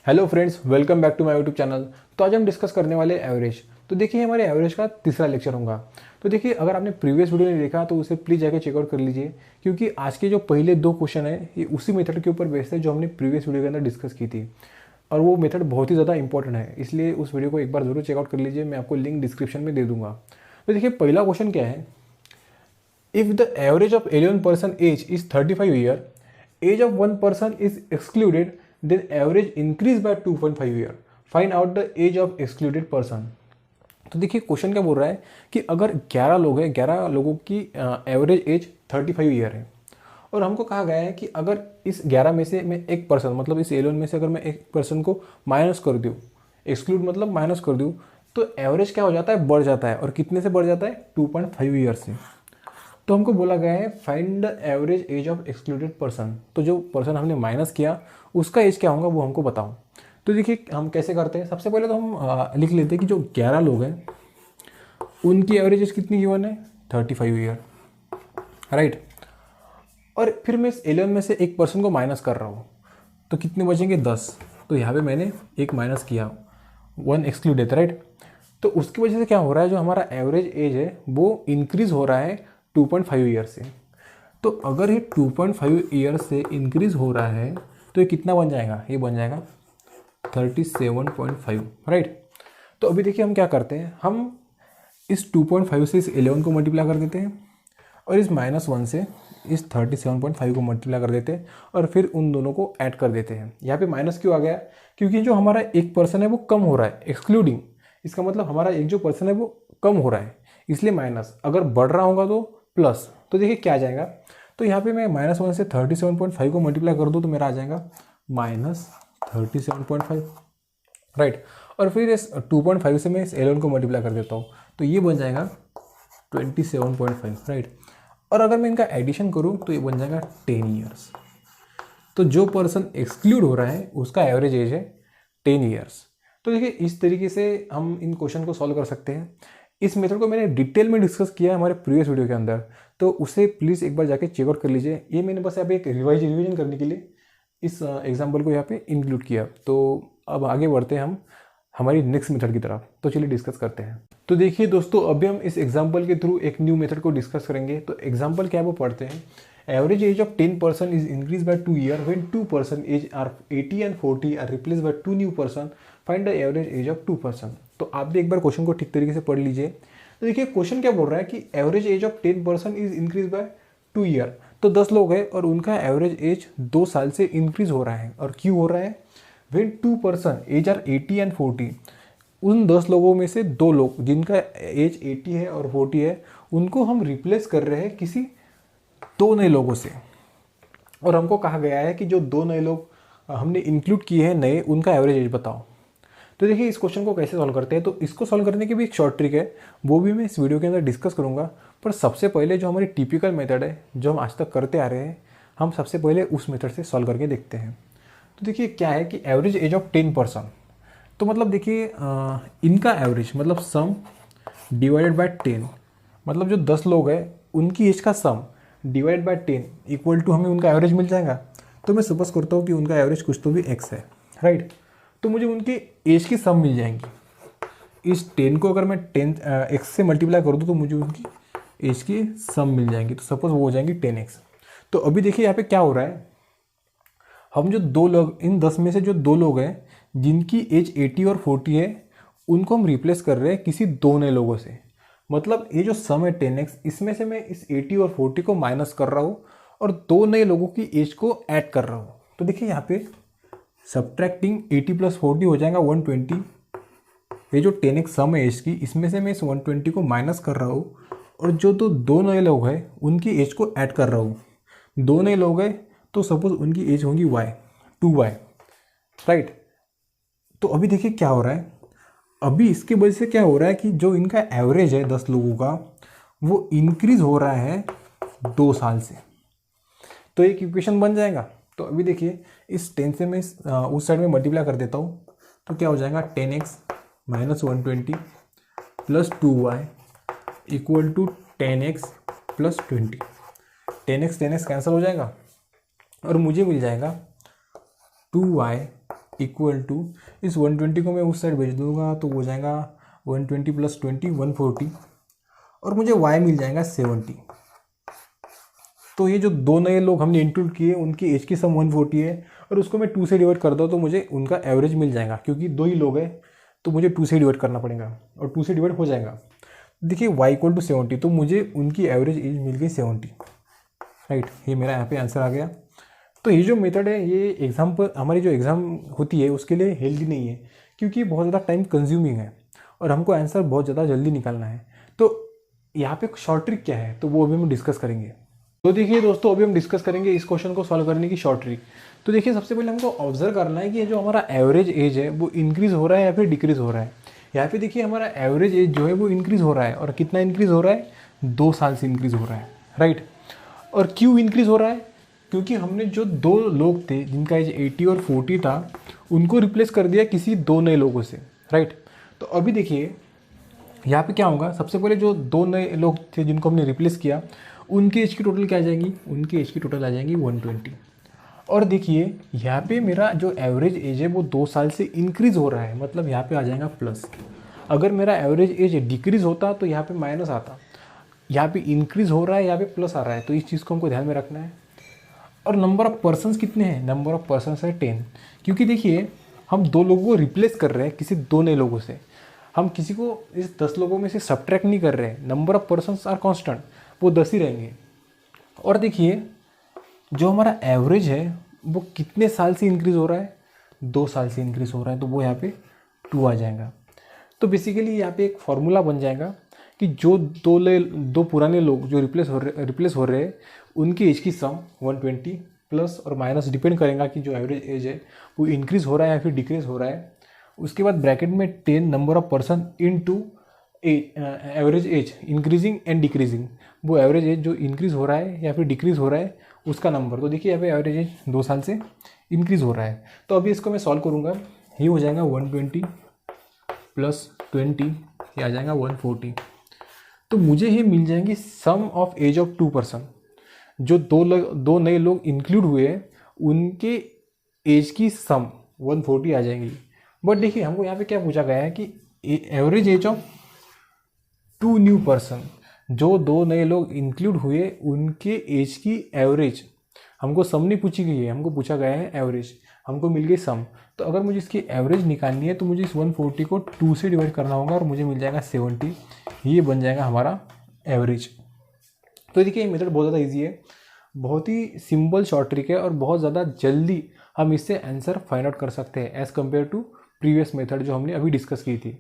Hello friends, welcome back to my YouTube channel. तो आज हम डिस्कस करने वाले एवरेज। तो देखिए, हमारे एवरेज का तीसरा लेक्चर होगा। तो देखिए, अगर आपने प्रीवियस वीडियो नहीं देखा तो उसे प्लीज़ जाकर चेकआउट कर लीजिए, क्योंकि आज के जो पहले दो क्वेश्चन है ये उसी मेथड के ऊपर बेस्ड है जो हमने प्रीवियस वीडियो के अंदर डिस्कस की थी। और वो मेथड बहुत ही ज़्यादा इंपॉर्टेंट है, इसलिए उस वीडियो को एक बार जरूर चेकआउट कर लीजिए। मैं आपको लिंक डिस्क्रिप्शन में दे दूंगा। तो देखिए, पहला क्वेश्चन क्या है। If the average of 11 person age is 35 year, age of one person is excluded, then average increase by 2.5 year. Find out the age of excluded person. तो देखिए, क्वेश्चन क्या बोल रहा है कि अगर 11 लोग हैं, 11 लोगों की एवरेज एज 35 ईयर है, और हमको कहा गया है कि अगर इस 11 में से मैं एक पर्सन, मतलब इस 11 में से अगर मैं एक पर्सन को माइनस कर दूँ, एक्सक्लूड मतलब माइनस कर दूँ, तो एवरेज क्या हो जाता है, बढ़ जाता है। और कितने से बढ़ जाता है, 2.5 ईयर से। तो हमको बोला गया है find the average age of excluded person. तो जो पर्सन हमने माइनस किया उसका एज क्या होगा वो हमको बताओ। तो देखिए, हम कैसे करते हैं। सबसे पहले तो हम लिख लेते हैं कि जो 11 लोग हैं उनकी एवरेज एज कितनी गिवन है, 35 ईयर, राइट। और फिर मैं इस 11 में से एक पर्सन को माइनस कर रहा हूँ, तो कितने बचेंगे, 10। तो यहाँ पे मैंने एक माइनस किया, 1 एक्सक्लूडेड, राइट। तो उसकी वजह से क्या हो रहा है, जो हमारा एवरेज एज है वो इंक्रीज हो रहा है 2.5 ईयर से। तो अगर ये 2.5 ईयर से इंक्रीज हो रहा है तो ये कितना बन जाएगा, ये बन जाएगा 37.5, राइट। तो अभी देखिए, हम क्या करते हैं, हम इस 2.5 से इस 11 को मल्टीप्लाई कर देते हैं, और इस -1 से इस 37.5 को मल्टीप्लाई कर देते हैं, और फिर उन दोनों को ऐड कर देते हैं। यहाँ पे माइनस क्यों आ गया, क्योंकि जो हमारा एक पर्सन है वो कम हो रहा है, एक्सक्लूडिंग। इसका मतलब हमारा एक जो पर्सन है वो कम हो रहा है, इसलिए माइनस। अगर बढ़ रहा होगा तो प्लस। तो देखिए क्या आ जाएगा, तो यहाँ पे मैं -1 से 37.5 को मल्टीप्लाई कर दूँ तो मेरा आ जाएगा -37.5, राइट। और फिर इस 2.5 से मैं इस 11 को मल्टीप्लाई कर देता हूँ, तो ये बन जाएगा 27.5, राइट। और अगर मैं इनका एडिशन करूँ तो ये बन जाएगा 10 ईयर्स। तो जो पर्सन एक्सक्लूड हो रहा है उसका एवरेज एज है 10 ईयर्स। तो देखिए, इस तरीके से हम इन क्वेश्चन को सॉल्व कर सकते हैं। इस मेथड को मैंने डिटेल में डिस्कस किया है हमारे प्रीवियस वीडियो के अंदर, तो उसे प्लीज़ एक बार जाके चेकआउट कर लीजिए। ये मैंने बस यहाँ पे एक रिवीजन करने के लिए इस एग्जाम्पल को यहाँ पे इंक्लूड किया। तो अब आगे बढ़ते हैं हम हमारी नेक्स्ट मेथड की तरफ। तो चलिए डिस्कस करते हैं। तो देखिए दोस्तों, अभी हम इस एग्जाम्पल के थ्रू एक न्यू मेथड को डिस्कस करेंगे। तो एग्जाम्पल क्या है वो पढ़ते हैं। Average age of 10 person is increase by 2 year when 2 person age are 80 and 40 are replace by 2 new person. Find the average age of 2 person. तो आप भी एक बार क्वेश्चन को ठीक तरीके से पढ़ लीजिए। तो देखिए, क्वेश्चन क्या बोल रहा है कि average age of 10 person is increase by 2 year. तो 10 लोग हैं और उनका एवरेज एज 2 साल से इंक्रीज हो रहा है। और क्यों हो रहा है, when 2 person age are 80 and 40। उन 10 लोगों में से 2 लोग जिनका एज 80 है और 40 है, उनको हम रिप्लेस कर रहे हैं किसी 2 नए लोगों से। और हमको कहा गया है कि जो 2 नए लोग हमने इंक्लूड किए हैं नए, उनका एवरेज एज बताओ। तो देखिए, इस क्वेश्चन को कैसे सॉल्व करते हैं। तो इसको सॉल्व करने की भी एक शॉर्ट ट्रिक है, वो भी मैं इस वीडियो के अंदर डिस्कस करूंगा। पर सबसे पहले जो हमारी टिपिकल मेथड है, जो हम आज तक करते आ रहे हैं, हम सबसे पहले उस मेथड से सॉल्व करके देखते हैं। तो देखिए क्या है कि एवरेज एज ऑफ 10 पर्सन, तो मतलब देखिए इनका एवरेज मतलब सम डिवाइडेड बाय 10, मतलब जो 10 लोग हैं उनकी एज का सम डिवाइड बाय 10 इक्वल टू हमें उनका एवरेज मिल जाएगा। तो मैं सपोज करता हूँ कि उनका एवरेज कुछ तो भी x है, राइट। तो मुझे उनकी एज की सम मिल जाएंगी। इस 10 को अगर मैं 10 x से मल्टीप्लाई कर दूँ तो मुझे उनकी एज की सम मिल जाएंगी। तो सपोज वो हो जाएंगी 10x। तो अभी देखिए यहाँ पे क्या हो रहा है, हम जो 2 लोग, इन 10 में से जो 2 लोग हैं जिनकी एज 80 और 40 है, उनको हम रिप्लेस कर रहे हैं किसी 2 नए लोगों से। मतलब ये जो सम है 10x, इसमें से मैं इस 80 और 40 को माइनस कर रहा हूँ और 2 नए लोगों की एज को ऐड कर रहा हूँ। तो देखिए यहाँ पे सब्ट्रैक्टिंग 80 + 40 हो जाएगा 120। ये जो 10x सम है एज की, इसमें से मैं इस 120 को माइनस कर रहा हूँ, और जो 2 नए लोग हैं उनकी एज को ऐड कर रहा हूँ। 2 नए लोग हैं तो सपोज उनकी एज होगी y, 2y, राइट। तो अभी देखिए क्या हो रहा है, अभी इसकी वजह से क्या हो रहा है कि जो इनका एवरेज है 10 लोगों का, वो इंक्रीज हो रहा है 2 साल से। तो एक इक्वेशन बन जाएगा। तो अभी देखिए, इस 10 से मैं उस साइड में मल्टीप्लाई कर देता हूँ, तो क्या हो जाएगा 10x - 120 + 2y equal to 10x + 20। 10x 10x cancel हो जाएगा और मुझे मिल जाएगा 2y इक्वल टू इस 120 को मैं उस साइड भेज दूंगा तो हो जाएगा 120 + 20 140 और मुझे y मिल जाएगा 70। तो ये जो दो नए लोग हमने इंक्लूड किए उनकी एज की सम 140 है और उसको मैं 2 से डिवाइड कर दूँ तो मुझे उनका एवरेज मिल जाएगा, क्योंकि दो ही लोग हैं तो मुझे 2 से डिवाइड करना पड़ेगा और 2 से डिवाइड हो जाएगा। देखिए y = 70, तो मुझे उनकी एवरेज एज मिल गई 70, राइट। ये मेरा यहाँ पे आंसर आ गया। तो ये जो मेथड है ये एग्जाम पर हमारी जो एग्ज़ाम होती है उसके लिए हेल्दी नहीं है, क्योंकि बहुत ज़्यादा टाइम कंज्यूमिंग है और हमको आंसर बहुत ज़्यादा जल्दी निकालना है। तो यहाँ पे शॉर्ट ट्रिक क्या है तो वो अभी हम डिस्कस करेंगे। तो देखिए दोस्तों, अभी हम डिस्कस करेंगे इस क्वेश्चन को सॉल्व करने की शॉर्ट ट्रिक। तो देखिए सबसे पहले हमको ऑब्जर्व करना है कि ये जो हमारा एवरेज एज है वो इंक्रीज़ हो रहा है या फिर डिक्रीज़ हो रहा है। यहाँ पे देखिए हमारा एवरेज एज जो है वो इंक्रीज़ हो रहा है, और कितना इंक्रीज़ हो रहा है, 2 साल से इंक्रीज़ हो रहा है, राइट। और क्यों इंक्रीज़ हो रहा है, क्योंकि हमने जो दो लोग थे जिनका एज 80 और 40 था उनको रिप्लेस कर दिया किसी दो नए लोगों से, राइट। तो अभी देखिए यहाँ पे क्या होगा, सबसे पहले जो दो नए लोग थे जिनको हमने रिप्लेस किया उनकी एज की टोटल क्या आ जाएगी, उनकी एज की टोटल आ जाएगी 120। और देखिए यहाँ पे मेरा जो एवरेज एज है वो 2 साल से इंक्रीज़ हो रहा है, मतलब यहाँ पे आ जाएगा प्लस। अगर मेरा एवरेज एज डिक्रीज़ होता तो यहाँ पे माइनस आता, यहाँ पे इंक्रीज़ हो रहा है, यहाँ पे प्लस आ रहा है, तो इस चीज़ को हमको ध्यान में रखना है। और नंबर ऑफ़ पर्सन्स कितने हैं, नंबर ऑफ़ पर्सन्स है 10, क्योंकि देखिए हम दो लोगों को रिप्लेस कर रहे हैं किसी दो नए लोगों से, हम किसी को इस 10 लोगों में से सब्ट्रैक्ट नहीं कर रहे हैं। Number of persons are constant, वो 10 ही रहेंगे। और देखिए जो हमारा एवरेज है वो कितने साल से इंक्रीज़ हो रहा है, 2 साल से इंक्रीज़ हो रहा है, तो वो यहाँ पे 2 आ जाएगा। तो बेसिकली यहाँ पे एक फॉर्मूला बन जाएगा कि जो दो पुराने लोग जो रिप्लेस हो रहे हैं उनकी एज की सम 120 प्लस और माइनस डिपेंड करेगा कि जो एवरेज एज है वो इंक्रीज़ हो रहा है या फिर डिक्रीज़ हो रहा है। उसके बाद ब्रैकेट में 10 number of person into average age increasing and decreasing, वो एवरेज एज जो इंक्रीज़ हो रहा है या फिर डिक्रीज़ हो रहा है उसका नंबर। तो देखिए यहाँ पे एवरेज एज 2 साल से इंक्रीज़ हो रहा है। तो अभी इसको मैं सॉल्व करूँगा, ये हो जाएगा 120 + 20, ये आ जाएगा 140। तो मुझे ये मिल जाएंगी सम ऑफ एज ऑफ 2 पर्सन, जो दो नए लोग इंक्लूड हुए हैं उनके एज की सम 140 आ जाएंगी। बट देखिए हमको यहाँ पे क्या पूछा गया है कि average age of 2 new person, जो दो नए लोग इंक्लूड हुए उनके एज की एवरेज, हमको सम नहीं पूछी गई है, हमको पूछा गया है एवरेज, हमको मिल गई सम। तो अगर मुझे इसकी एवरेज निकालनी है तो मुझे इस 140 को 2 से डिवाइड करना होगा और मुझे मिल जाएगा 70, ये बन जाएगा हमारा एवरेज। तो देखिए ये मेथड बहुत ज़्यादा ईजी है, बहुत ही सिंपल शॉर्ट ट्रिक है और बहुत ज़्यादा जल्दी हम इससे आंसर फाइंड आउट कर सकते हैं as compare to previous method जो हमने अभी डिस्कस की थी।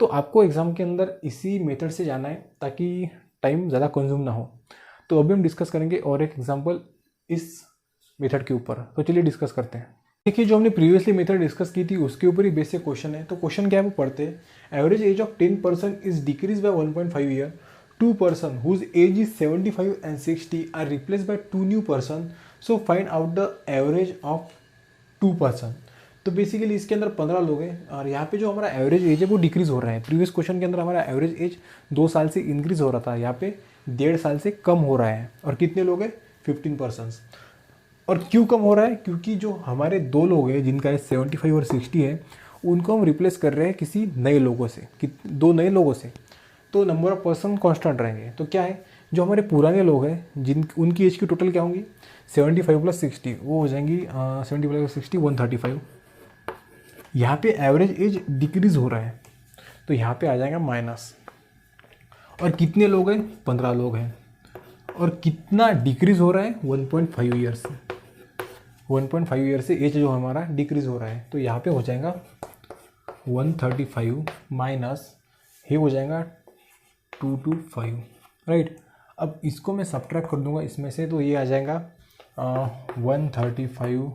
तो आपको एग्ज़ाम के अंदर इसी मेथड से जाना है ताकि टाइम ज़्यादा कंज्यूम ना हो। तो अभी हम डिस्कस करेंगे और एक एग्जांपल इस मेथड के ऊपर। तो चलिए डिस्कस करते हैं। देखिए जो हमने प्रीवियसली मेथड डिस्कस की थी उसके ऊपर ही बेसिक क्वेश्चन है। तो क्वेश्चन क्या है वो पढ़ते हैं। Average age of 10 person is decrease by 1.5 year, 2 person whose age is 75 and 60 are replace by 2 new person, so find out the average of 2 person. तो बेसिकली इसके अंदर 15 लोग हैं और यहाँ पे जो हमारा एवरेज एज है वो डिक्रीज़ हो रहा है। प्रीवियस क्वेश्चन के अंदर हमारा एवरेज एज 2 साल से इंक्रीज़ हो रहा था, यहाँ पे 1.5 साल से कम हो रहा है। और कितने लोग हैं, 15 पर्सन्स। और क्यों कम हो रहा है, क्योंकि जो हमारे दो लोग हैं जिनका एज 75 और 60 है उनको हम रिप्लेस कर रहे हैं किसी नए लोगों से, दो नए लोगों से। तो नंबर ऑफ पर्सन कॉन्स्टेंट रहेंगे। तो क्या है, जो हमारे पुराने लोग हैं जिन उनकी एज की टोटल क्या होंगी, 75 + 60, वो हो जाएंगी 75 + 60 135। यहाँ पे एवरेज एज डिक्रीज़ हो रहा है तो यहाँ पे आ जाएगा माइनस। और कितने लोग हैं, 15 लोग हैं। और कितना डिक्रीज़ हो रहा है, 1.5 ईयर से। 1.5 ईयर से एज जो हमारा डिक्रीज़ हो रहा है। तो यहाँ पे हो जाएगा 135 माइनस ये हो जाएगा 225, राइट। अब इसको मैं सब्ट्रैक्ट कर दूंगा इसमें से, तो ये आ जाएगा 135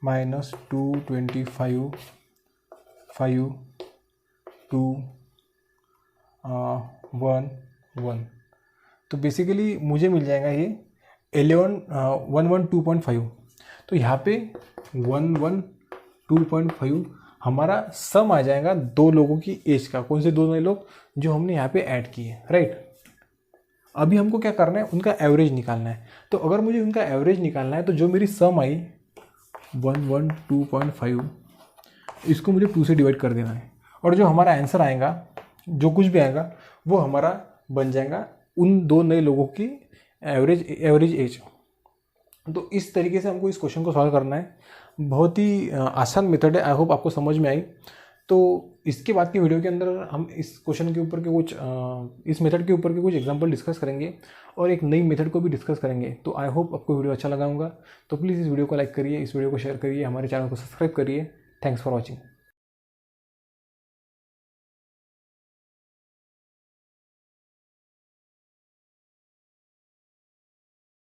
माइनस 225 5 2 1 1। तो बेसिकली मुझे मिल जाएगा ये 112.5। तो यहाँ पे 112.5 हमारा सम आ जाएगा दो लोगों की एज का। कौन से दो नए लोग, जो हमने यहाँ पे ऐड किए, राइट। अभी हमको क्या करना है, उनका एवरेज निकालना है। तो अगर मुझे उनका एवरेज निकालना है तो जो मेरी सम आई 112.5 इसको मुझे 2 से डिवाइड कर देना है, और जो हमारा आंसर आएगा, जो कुछ भी आएगा, वो हमारा बन जाएगा उन 2 नए लोगों की एवरेज एज। तो इस तरीके से हमको इस क्वेश्चन को सॉल्व करना है। बहुत ही आसान मेथड है, आई होप आपको समझ में आई। तो इसके बाद की वीडियो के अंदर हम इस क्वेश्चन के ऊपर के कुछ इस मेथड के ऊपर के कुछ एग्जांपल डिस्कस करेंगे और एक नई मेथड को भी डिस्कस करेंगे। तो आई होप आपको वीडियो अच्छा लगा होगा। तो प्लीज़ इस वीडियो को लाइक करिए, इस वीडियो को शेयर करिए, हमारे चैनल को सब्सक्राइब करिए। Thanks for watching.